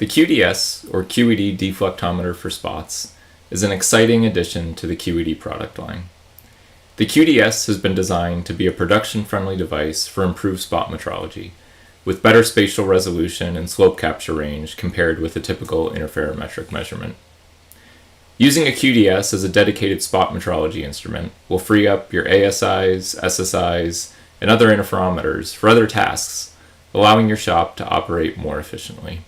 The QDS, or QED Deflectometer for spots, is an exciting addition to the QED product line. The QDS has been designed to be a production-friendly device for improved spot metrology, with better spatial resolution and slope capture range compared with a typical interferometric measurement. Using a QDS as a dedicated spot metrology instrument will free up your ASIs, SSIs, and other interferometers for other tasks, allowing your shop to operate more efficiently.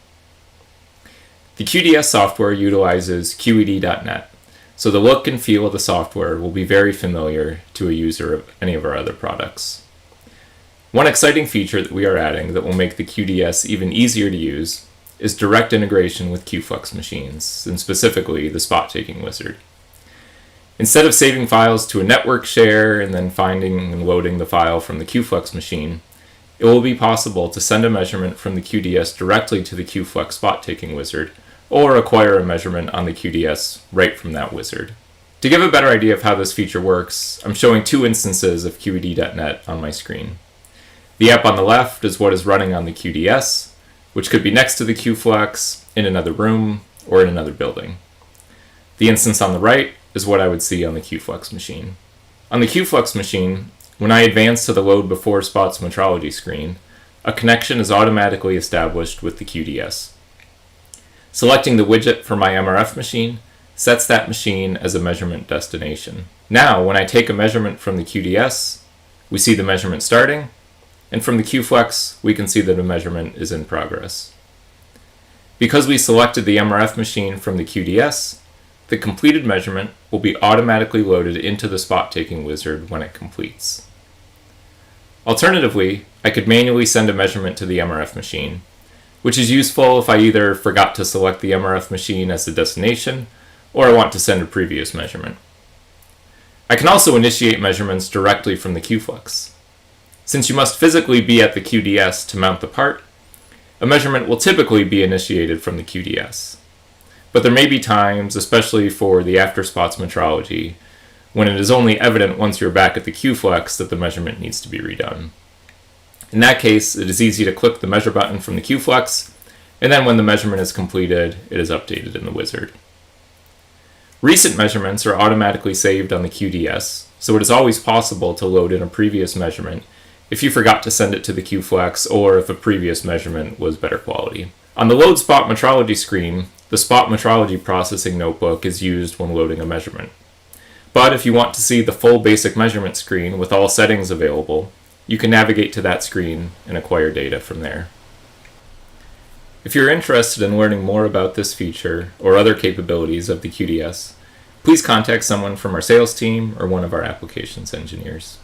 The QDS software utilizes QED.net, so the look and feel of the software will be very familiar to a user of any of our other products. One exciting feature that we are adding that will make the QDS even easier to use is direct integration with Q-flex machines, and specifically the spot taking wizard. Instead of saving files to a network share and then finding and loading the file from the Q-flex machine, it will be possible to send a measurement from the QDS directly to the Q-flex spot taking wizard, or acquire a measurement on the QDS right from that wizard. To give a better idea of how this feature works, I'm showing two instances of QED.net on my screen. The app on the left is what is running on the QDS, which could be next to the Q-flex, in another room, or in another building. The instance on the right is what I would see on the Q-flex machine. On the Q-flex machine, when I advance to the Load Before Spots metrology screen, a connection is automatically established with the QDS. Selecting the widget for my MRF machine sets that machine as a measurement destination. Now, when I take a measurement from the QDS, we see the measurement starting, and from the Q-flex, we can see that a measurement is in progress. Because we selected the MRF machine from the QDS, the completed measurement will be automatically loaded into the spot taking wizard when it completes. Alternatively, I could manually send a measurement to the MRF machine, which is useful if I either forgot to select the MRF machine as the destination, or I want to send a previous measurement. I can also initiate measurements directly from the Q-flex. Since you must physically be at the QDS to mount the part, a measurement will typically be initiated from the QDS. But there may be times, especially for the after spots metrology, when it is only evident once you're back at the Q-flex that the measurement needs to be redone. In that case, it is easy to click the measure button from the Q-flex, and then when the measurement is completed, it is updated in the wizard. Recent measurements are automatically saved on the QDS, so it is always possible to load in a previous measurement if you forgot to send it to the Q-flex or if a previous measurement was better quality. On the Load Spot Metrology screen, the Spot Metrology Processing Notebook is used when loading a measurement. But if you want to see the full basic measurement screen with all settings available, you can navigate to that screen and acquire data from there. If you're interested in learning more about this feature or other capabilities of the QDS, please contact someone from our sales team or one of our applications engineers.